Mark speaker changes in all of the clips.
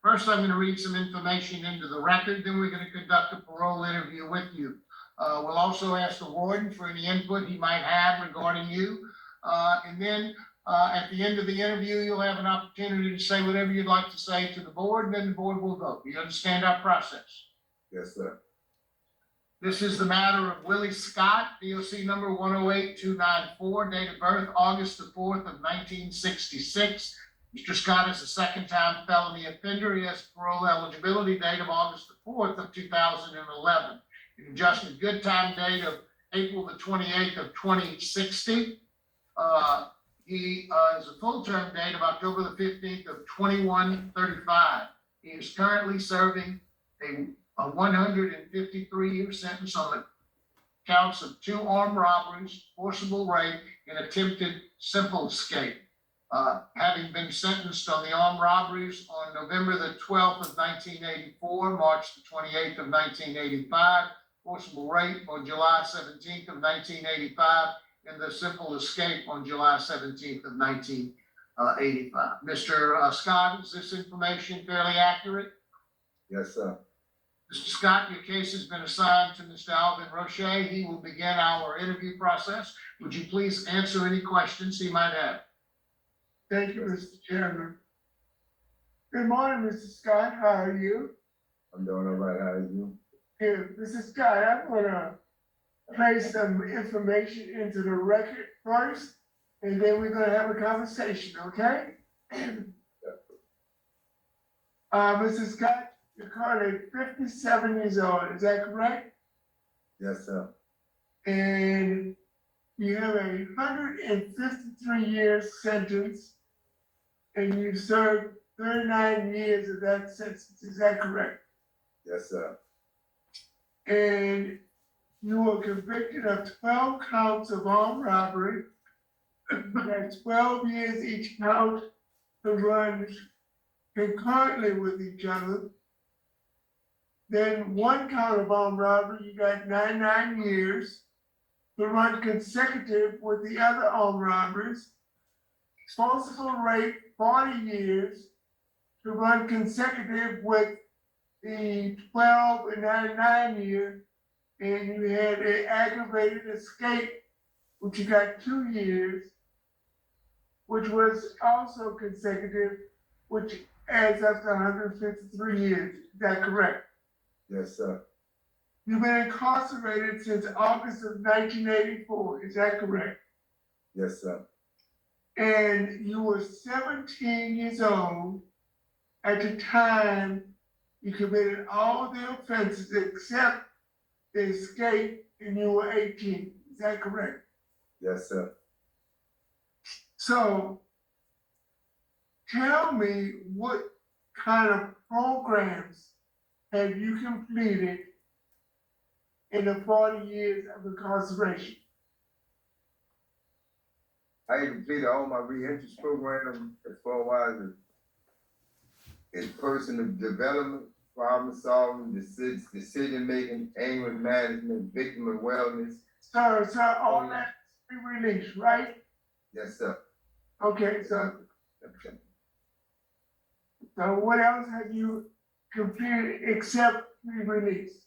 Speaker 1: First, I'm going to read some information into the record, then we're going to conduct a parole interview with you. We'll also ask the warden for any input he might have regarding you. And then at the end of the interview, you'll have an opportunity to say whatever you'd like to say to the board, and then the board will vote. You understand our process?
Speaker 2: Yes, sir.
Speaker 1: This is the matter of Willie Scott, DOC number 108294, date of birth August the 4th of 1966. Mr. Scott is a second-time felony offender. He has parole eligibility date of August the 4th of 2011. An adjusted good time date of April the 28th of 2060. He has a full term date of October the 15th of 2135. He is currently serving a 153-year sentence on the counts of 2 armed robberies, forcible rape, and attempted simple escape. Having been sentenced on the armed robberies on November the 12th of 1984, March the 28th of 1985, forcible rape on July 17th of 1985, and the simple escape on July 17th of 1985. Mr. Scott, is this information fairly accurate?
Speaker 2: Yes, sir.
Speaker 1: Mr. Scott, your case has been assigned to Mr. Alvin Roche. He will begin our interview process. Would you please answer any questions he might have?
Speaker 3: Thank you, Mr. Chairman. Good morning, Mr. Scott. How are you?
Speaker 2: I'm doing all right. How are you?
Speaker 3: Good. Mr. Scott, I'm gonna place some information into the record first, and then we're gonna have a conversation, okay? Mr. Scott, you're currently 57 years old, is that correct?
Speaker 2: Yes, sir.
Speaker 3: And you have a 153-year sentence, and you served 39 years of that sentence, is that correct?
Speaker 2: Yes, sir.
Speaker 3: And you were convicted of 12 counts of armed robbery. That's 12 years each count to run concurrently with each other. Then 1 count of armed robbery, you got 99 years to run consecutive with the other armed robberies. Forcible rape, 40 years to run consecutive with the 12 and 99 years. And you had an aggravated escape, which you got 2 years, which was also consecutive, which adds up to 153 years. Is that correct?
Speaker 2: Yes, sir.
Speaker 3: You've been incarcerated since August of 1984. Is that correct?
Speaker 2: Yes, sir.
Speaker 3: And you were 17 years old at the time you committed all the offenses except the escape, and you were 18. Is that correct?
Speaker 2: Yes, sir.
Speaker 3: So tell me, what kind of programs have you completed in the 40 years of incarceration?
Speaker 2: I completed all my re-entry program as far as in personal development, problem solving, decision making, anger management, victim awareness.
Speaker 3: Sir, all that's pre-release, right?
Speaker 2: Yes, sir.
Speaker 3: Okay, so what else have you completed except pre-release?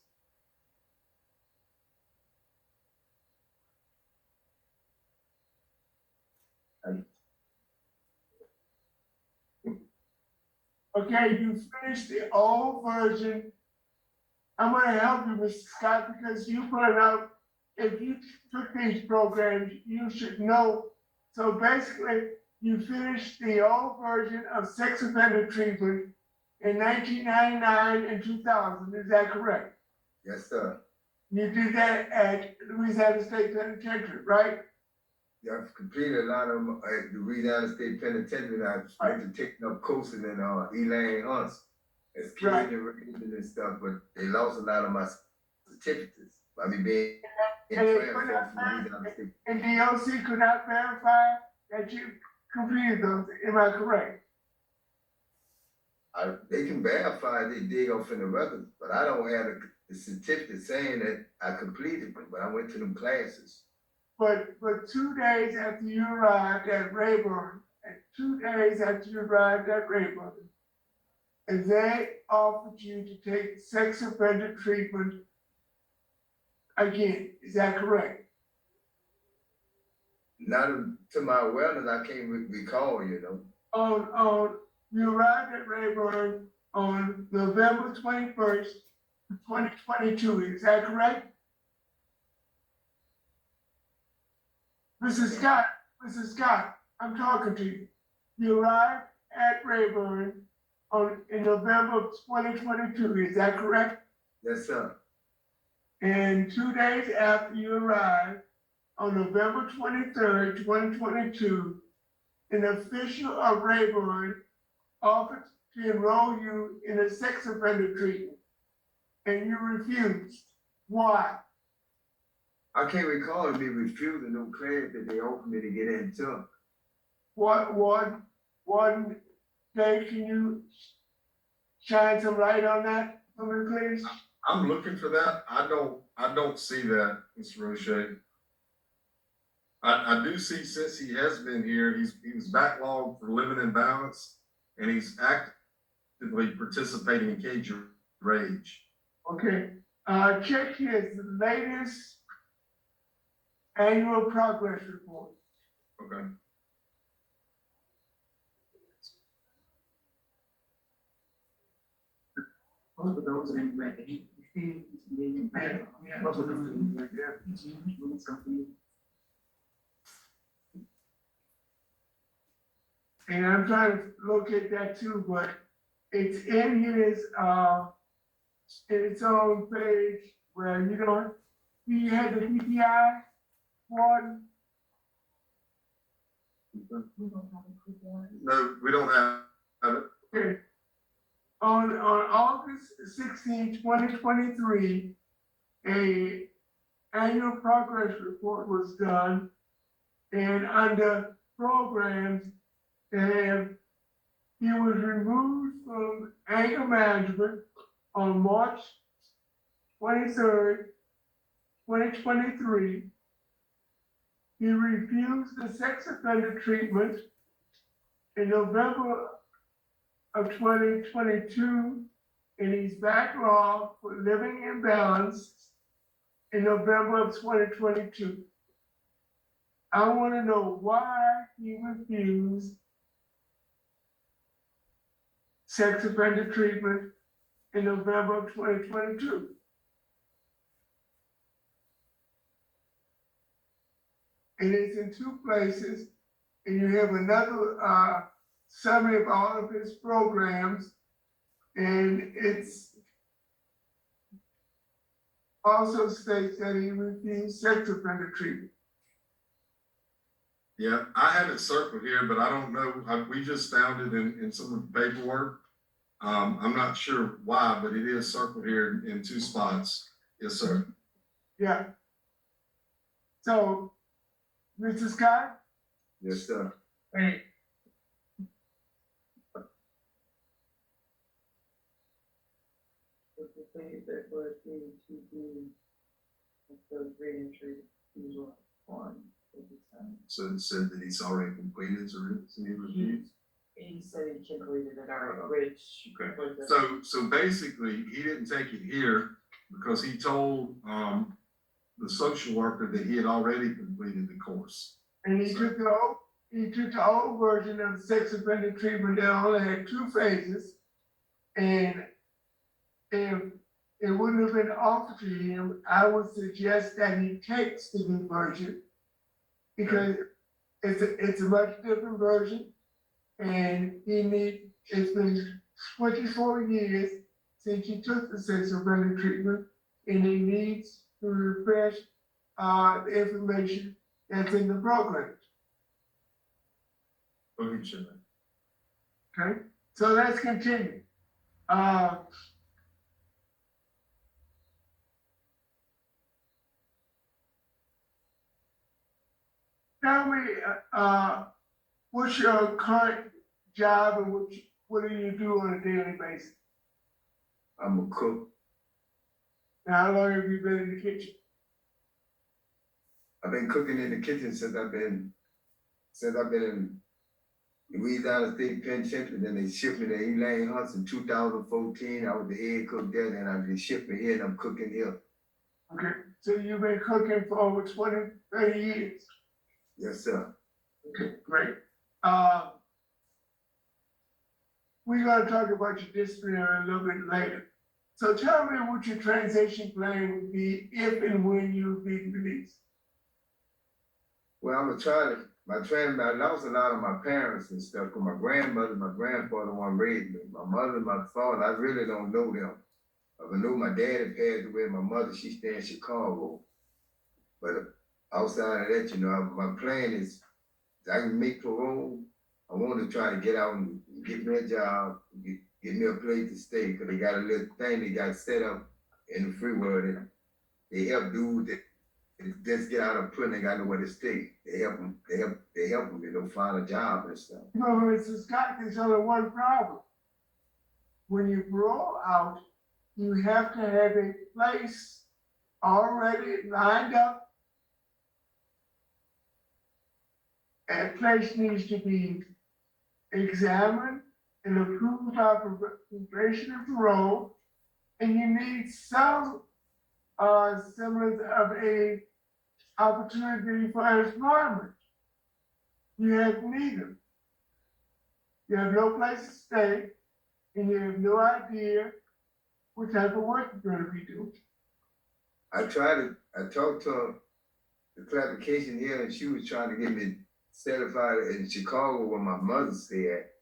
Speaker 3: Okay, you finished the old version. I'm gonna help you, Mr. Scott, because you pointed out if you took these programs, you should know. So basically, you finished the old version of sex offender treatment in 1999 and 2000, is that correct?
Speaker 2: Yes, sir.
Speaker 3: You did that at Louisiana State Penitentiary, right?
Speaker 2: Yeah, I've completed a lot of them at the Louisiana State Penitentiary. I went to taking up coaching in Elaine Hunts as
Speaker 3: Right.
Speaker 2: kid and stuff, but they lost a lot of my certificates by me being in
Speaker 3: And they
Speaker 2: transfer
Speaker 3: could not
Speaker 2: from Louisiana State.
Speaker 3: And DOC could not verify that you completed those, am I correct?
Speaker 2: They can verify they dig off in the records, but I don't have the certificate saying that I completed them, but I went to them classes.
Speaker 3: But 2 days after you arrived at Rayburn, and 2 days after you arrived at Rayburn, and they offered you to take sex offender treatment again, is that correct?
Speaker 2: Not to my awareness, I can't recall, you know.
Speaker 3: You arrived at Rayburn on November 21st, 2022, is that correct? Mrs. Scott, I'm talking to you. You arrived at Rayburn in November of 2022, is that correct?
Speaker 2: Yes, sir.
Speaker 3: And 2 days after you arrived, on November 23rd, 2022, an official of Rayburn offered to enroll you in a sex offender treatment, and you refused. Why?
Speaker 2: I can't recall me refusing no class that they offered me to get into.
Speaker 3: One day, can you shine some light on that for me, please?
Speaker 4: I'm looking for that. I don't see that, Mr. Roche. I do see since he has been here, he was backlogged for living in balance, and he's actively participating in Cage Your Rage.
Speaker 3: Okay, check his latest annual progress report.
Speaker 4: Okay.
Speaker 5: Both of those are in red. You see, both of them are in red.
Speaker 3: And I'm trying to locate that too, but it's in his, its own page where, you know, he had the PPI one.
Speaker 4: No, we don't have it.
Speaker 3: Okay. On August 16, 2023, a annual progress report was done, and under programs, he was removed from anger management on March 23rd, 2023. He refused the sex offender treatment in November of 2022, and he's backlogged for living in balance in November of 2022. I want to know why he refused sex offender treatment in November of 2022. And it's in two places, and you have another summary of all of his programs, and it's also states that he refused sex offender treatment.
Speaker 4: Yeah, I have it circled here, but I don't know. We just found it in some of the paperwork. I'm not sure why, but it is circled here in two spots. Yes, sir.
Speaker 3: Yeah. So, Mr. Scott?
Speaker 2: Yes, sir.
Speaker 5: Right. But the thing is that was needed to do the reentry, he was on at the time.
Speaker 4: So it said that he's already completed his reviews.
Speaker 5: He said he completed it already, which.
Speaker 4: Okay.
Speaker 5: was the-
Speaker 4: So basically, he didn't take it here because he told, the social worker that he had already completed the course.
Speaker 3: And he took the old version of sex offender treatment that only had 2 phases. And if it wouldn't have been offered to him, I would suggest that he takes the new version. Because it's a much different version. And it's been 24 years since he took the sex offender treatment, and he needs to refresh the information that's in the program.
Speaker 4: Okay, sure.
Speaker 3: Okay, so let's continue. Tell me, what's your current job and what do you do on a daily basis?
Speaker 2: I'm a cook.
Speaker 3: Now, how long have you been in the kitchen?
Speaker 2: I've been cooking in the kitchen since I've been Louisiana State Penitentiary, then they shipped me to Elaine Hunts in 2014. I was the head cook there, then I just shipped me here and I'm cooking here.
Speaker 3: Okay, so you've been cooking for over 20, 30 years.
Speaker 2: Yes, sir.
Speaker 3: Okay, great. We're gonna talk about your disciplinary a little bit later. So tell me what your transition plan would be if and when you be released.
Speaker 2: Well, I'm gonna try to, I lost a lot of my parents and stuff, cause my grandmother, my grandfather one raised me. My mother, my father, I really don't know them. I know my dad had passed away, my mother, she stay in Chicago. But outside of that, my plan is, if I can make parole, I want to try to get out and get me a job, get me a place to stay, cause they got a little thing they got set up in the free world and they help dudes that just get out of prison, they got nowhere to stay. They help them, find a job and stuff.
Speaker 3: You know, Mr. Scott, there's only one problem. When you parole out, you have to have a place already lined up. That place needs to be examined and approved by probation and parole. And you need some semblance of a opportunity for employment. You have neither. You have no place to stay, and you have no idea what type of work you're gonna be doing.
Speaker 2: I talked to the clarification here and she was trying to get me certified in Chicago where my mother stayed at.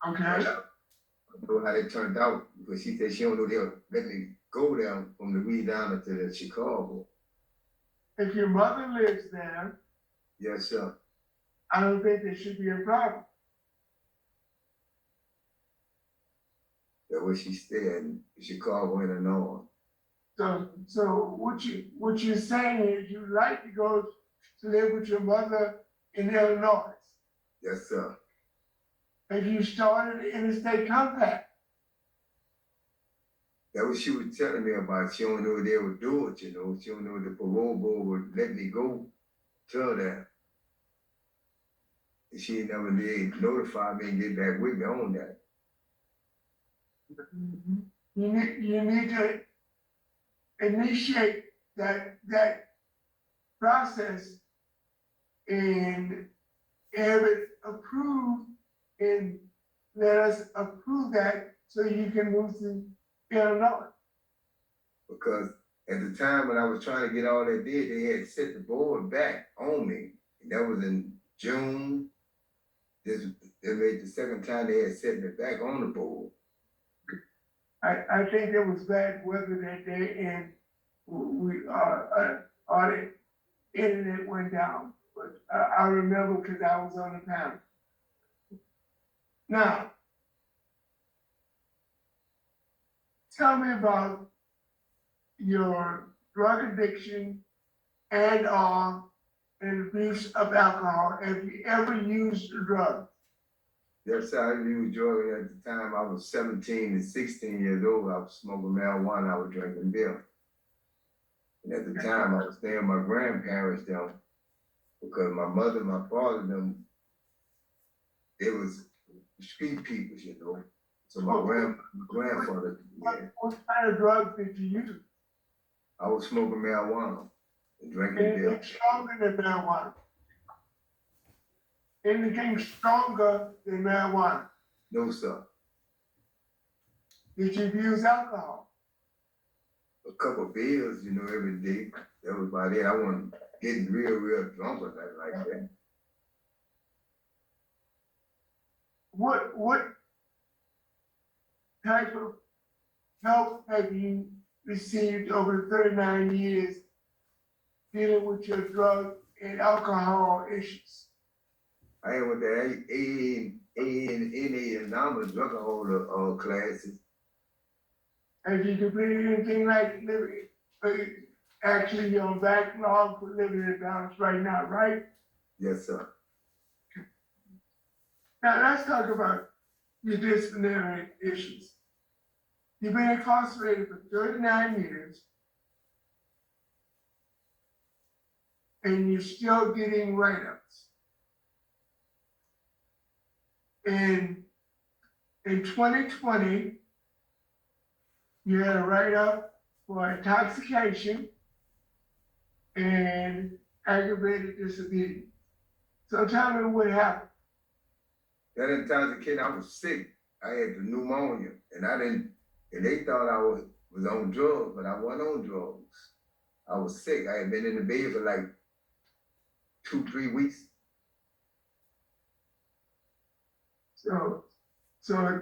Speaker 3: Okay?
Speaker 2: I don't know how that turned out because she said she don't know they'll let me go there from Louisiana to the Chicago.
Speaker 3: If your mother lives there,
Speaker 2: Yes, sir.
Speaker 3: I don't think there should be a problem.
Speaker 2: That's where she stayed in Chicago, Illinois.
Speaker 3: So what you're saying is you'd like to go to live with your mother in Illinois.
Speaker 2: Yes, sir.
Speaker 3: Have you started the interstate compact?
Speaker 2: That what she was telling me about. She don't know they would do it, She don't know the parole board would let me go till that. And she never did notify me and get back with me on that.
Speaker 3: You need to initiate that process and have it approved and let us approve that so you can move to Illinois.
Speaker 2: Because at the time when I was trying to get all that did, they had set the board back on me. And that was in June. They made the second time they had set me back on the board.
Speaker 3: I think there was bad weather that day and our internet went down, but I remember because I was on the panel. Now, tell me about your drug addiction and abuse of alcohol. Have you ever used a drug?
Speaker 2: Yes, I used drugs at the time. I was 17 and 16 years old. I was smoking marijuana. I was drinking beer. And at the time, I was staying with my grandparents down because my mother and my father, they was street people, So my grandfather, yeah.
Speaker 3: What kind of drugs did you use?
Speaker 2: I was smoking marijuana and drinking beer.
Speaker 3: Anything stronger than marijuana? Anything stronger than marijuana?
Speaker 2: No, sir.
Speaker 3: Did you use alcohol?
Speaker 2: A couple of beers, every day. That was about it. I wasn't getting real drunk or nothing like that.
Speaker 3: What type of help have you received over 39 years dealing with your drug and alcohol issues?
Speaker 2: I went to AA and NA and Anonymous drug holder classes.
Speaker 3: Have you completed anything like living, actually you're on backlog for living in balance right now, right?
Speaker 2: Yes, sir.
Speaker 3: Now let's talk about your disciplinary issues. You've been incarcerated for 39 years. And you're still getting write-ups. in 2020, you had a write-up for intoxication and aggravated disobedience. So tell me what happened.
Speaker 2: That intoxicated, I was sick. I had the pneumonia, and they thought I was on drugs, but I wasn't on drugs. I was sick. I had been in the bed for like 2-3 weeks.
Speaker 3: So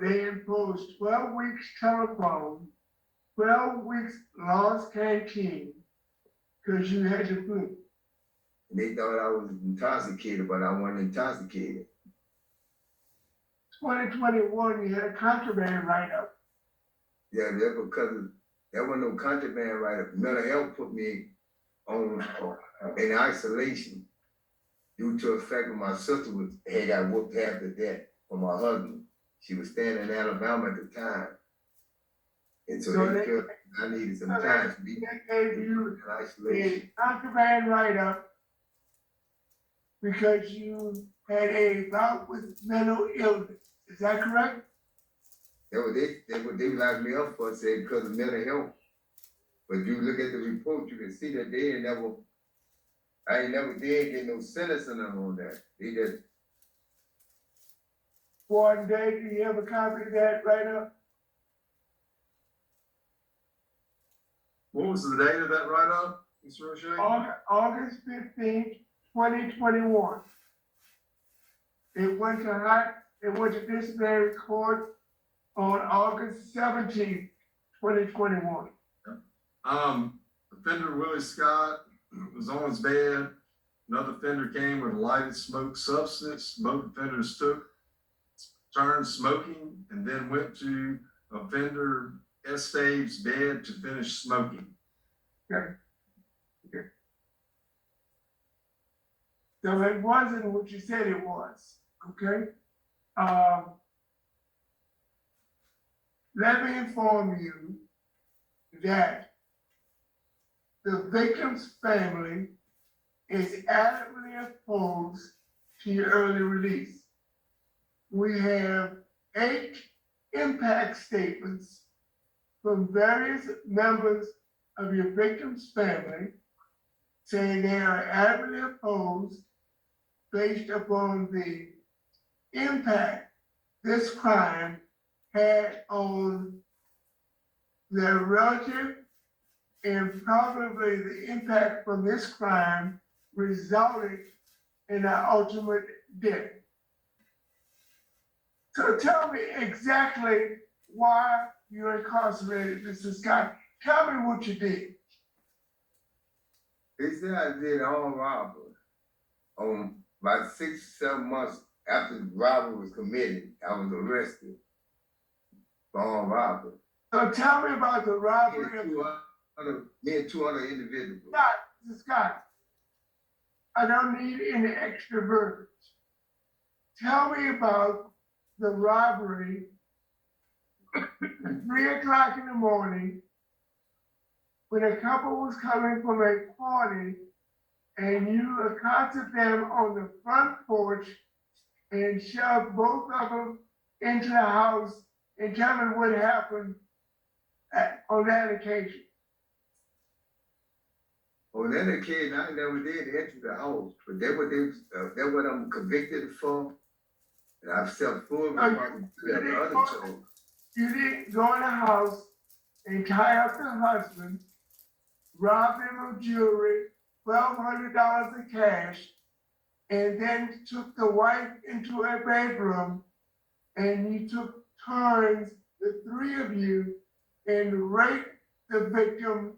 Speaker 3: they imposed 12 weeks telephone, 12 weeks lost canteen, because you had the flu.
Speaker 2: And they thought I was intoxicated, but I wasn't intoxicated.
Speaker 3: 2021, you had a contraband write-up.
Speaker 2: Yeah, that's because there wasn't no contraband write-up. Mental health put me on in isolation due to the fact that my sister had got whooped after that from my husband. She was staying in Alabama at the time. And so they felt I needed some time to be
Speaker 3: They gave you
Speaker 2: in isolation.
Speaker 3: a contraband write-up because you had a bout with mental illness. Is that correct?
Speaker 2: That's what they locked me up for, said because of mental health. But you look at the report, you can see that I ain't never did get no sentence on them on that. They just,
Speaker 3: One day, do you have a copy of that write-up?
Speaker 4: What was the date of that write-up, Mr. Roche?
Speaker 3: August 15th, 2021. It went to disciplinary court on August 17th, 2021.
Speaker 4: Offender Willie Scott was on his bed. Another offender came with a lighted smoke substance. Both offenders took turns smoking and then went to offender Estave's bed to finish smoking.
Speaker 3: So it wasn't what you said it was, okay? Let me inform you that the victim's family is adamantly opposed to your early release. We have 8 impact statements from various members of your victim's family saying they are adamantly opposed based upon the impact this crime had on their relative and probably the impact from this crime resulted in an ultimate death. So tell me exactly why you're incarcerated, Mr. Scott. Tell me what you did.
Speaker 2: they said I did armed robbery. About 6-7 months after the robbery was committed, I was arrested for armed robbery.
Speaker 3: So tell me about the robbery of
Speaker 2: Me and 2 other individuals.
Speaker 3: Scott, Mr. Scott. I don't need any extra verbiage. Tell me about the robbery at 3 o'clock in the morning when a couple was coming from a party and you accosted them on the front porch and shoved both of them into the house, and tell me what happened on that occasion.
Speaker 2: On that occasion, I never did enter the house, but that's what I'm convicted for. And I've self full responsibility of the other charges.
Speaker 3: You didn't go in the house and tie up the husband, rob him of jewelry, $1,200 in cash, and then took the wife into a bedroom and you took turns, the 3 of you, and raped the victim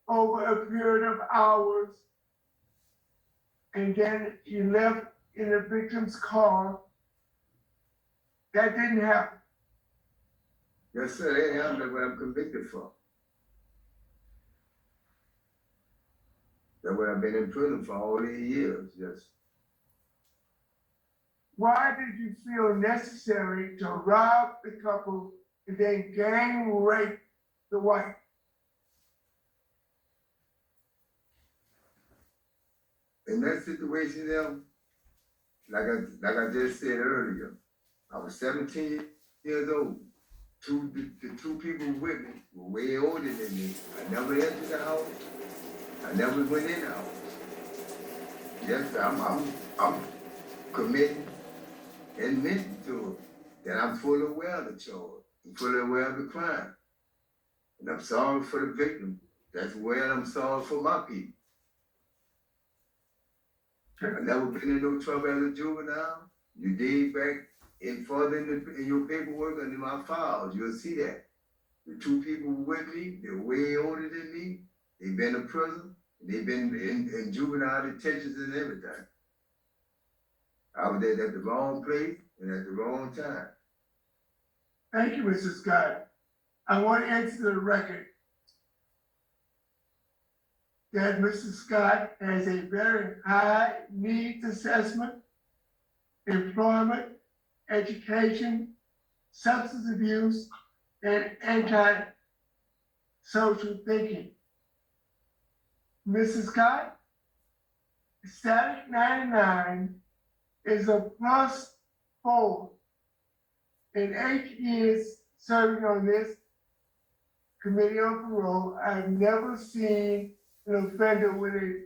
Speaker 3: over a period of hours. And then you left in the victim's car. That didn't happen.
Speaker 2: Yes, sir, that happened what I'm convicted for. That's what I've been in prison for all these years, yes.
Speaker 3: Why did you feel necessary to rob the couple and then gang rape the wife?
Speaker 2: In that situation, like I just said earlier, I was 17 years old. The two people with me were way older than me. I never entered the house. I never went in the house. Yes, I'm committing and admitting to it that I'm fully aware of the charge. I'm fully aware of the crime. And I'm sorry for the victim. That's where I'm sorry for my people. I've never been in no trouble as a juvenile. You dig back in further in your paperwork and in my files, you'll see that. The two people with me, they're way older than me. They've been in prison. They've been in juvenile detentions and everything. I was there at the wrong place and at the wrong time.
Speaker 3: Thank you, Mr. Scott. I want to answer the record that Mr. Scott has a very high needs assessment, employment, education, substance abuse, and anti-social thinking. Mrs. Scott, static 99 is a +4. In 8 years serving on this committee on parole, I've never seen an offender with a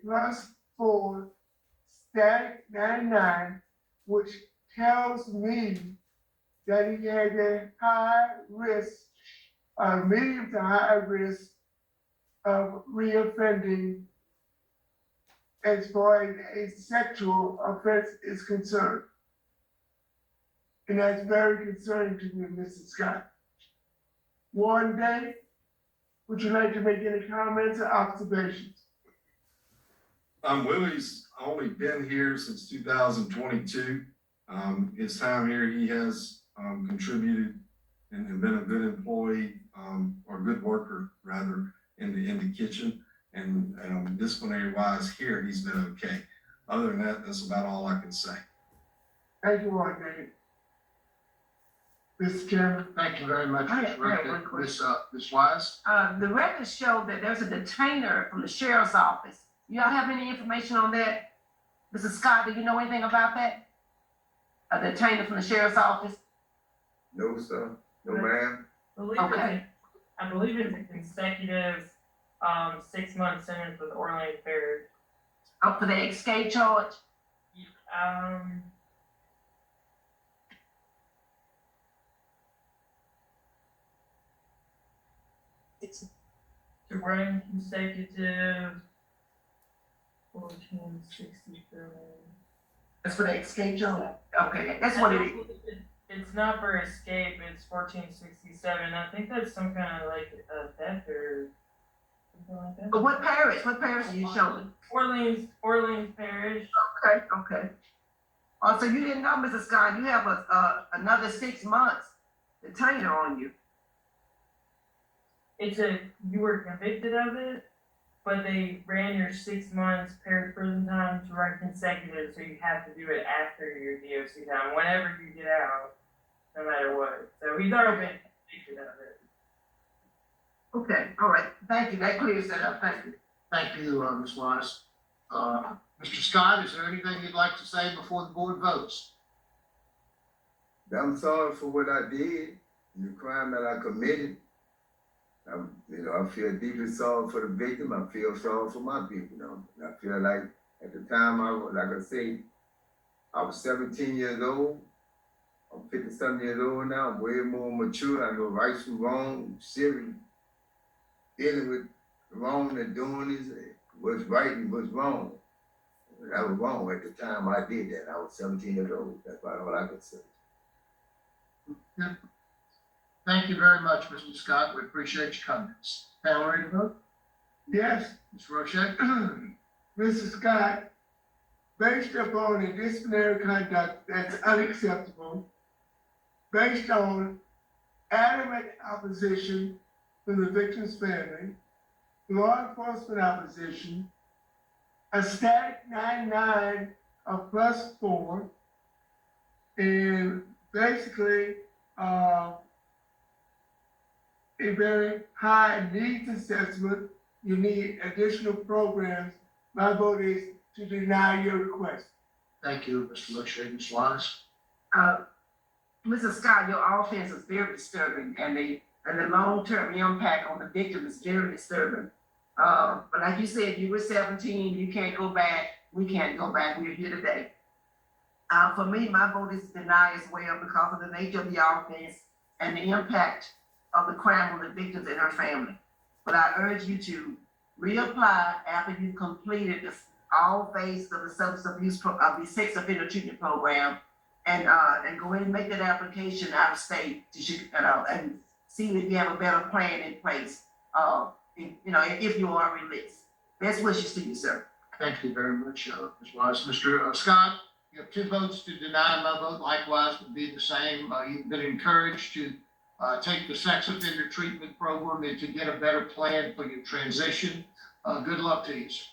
Speaker 3: +4 static 99, which tells me that he has a high risk, medium to high risk of reoffending as far as a sexual offense is concerned. And that's very concerning to me, Mrs. Scott. Warden Day, would you like to make any comments or observations?
Speaker 4: Willie's only been here since 2022. His time here, he has contributed and been a good employee, or good worker rather, in the kitchen. And disciplinary wise here, he's been okay. Other than that, that's about all I can say.
Speaker 3: Thank you, Warden Day. Mr. Chairman.
Speaker 1: Thank you very much,
Speaker 6: I
Speaker 1: Ms.
Speaker 6: have one
Speaker 1: Rickett.
Speaker 6: question.
Speaker 1: Ms. Wise?
Speaker 6: The records show that there's a detainer from the sheriff's office. Y'all have any information on that? Mrs. Scott, do you know anything about that? A detainer from the sheriff's office?
Speaker 2: No, sir. No, ma'am.
Speaker 6: Okay.
Speaker 7: I believe it's a consecutive 6-month sentence with Orlando Parish.
Speaker 6: Up for the escape charge?
Speaker 7: To run consecutive 1467.
Speaker 6: That's for the escape charge? Okay, that's what it is.
Speaker 7: It's not for escape, it's 1467. I think that's some kind of like a theft or something like that.
Speaker 6: But what parish are you showing?
Speaker 7: Orleans Parish.
Speaker 6: Okay. Oh, so you didn't know, Mrs. Scott, you have another 6 months detainer on you.
Speaker 7: You were convicted of it, but they ran your 6 months paired prison time to run consecutive, so you have to do it after your DOC time, whenever you get out, no matter what. So he's already been convicted of it.
Speaker 6: Okay, all right, thank you, that clears that up, thank you.
Speaker 1: Thank you, Ms. Wise. Mr. Scott, is there anything you'd like to say before the board votes?
Speaker 2: I'm sorry for what I did, the crime that I committed. I feel deeply sorry for the victim. I feel sorry for my people, And I feel like at the time I was 17 years old. I'm 50-something years old now. I'm way more mature. I know right from wrong, serious. Dealing with wrong and doing this, what's right and what's wrong. And I was wrong at the time I did that. I was 17 years old. That's about all I could say.
Speaker 1: Yeah. Thank you very much, Mr. Scott. We appreciate your comments. Panel ready to vote?
Speaker 3: Yes,
Speaker 1: Ms. Rochette?
Speaker 3: Mr. Scott, based upon a disciplinary conduct that's unacceptable, based on adamant opposition from the victim's family, law enforcement opposition, a static 99 of +4, and basically, a very high needs assessment, you need additional programs. My vote is to deny your request.
Speaker 1: Thank you, Mr. Roche. Ms. Wise?
Speaker 6: Mrs. Scott, your offense is very disturbing, and the long-term impact on the victim is very disturbing. But like you said, you were 17, you can't go back, we can't go back, we're here today. For me, my vote is deny as well because of the nature of the offense and the impact of the crime on the victims and her family. But I urge you to reapply after you've completed all phases of the substance abuse, of the sex offender treatment program, and go ahead and make that application out of state and see if you have a better plan in place, if you are released. Best wishes to you, sir.
Speaker 1: Thank you very much, Ms. Wise. Mr. Scott, you have 2 votes to deny. My vote likewise would be the same. You've been encouraged to take the sex offender treatment program and to get a better plan for your transition. Good luck to you, sir.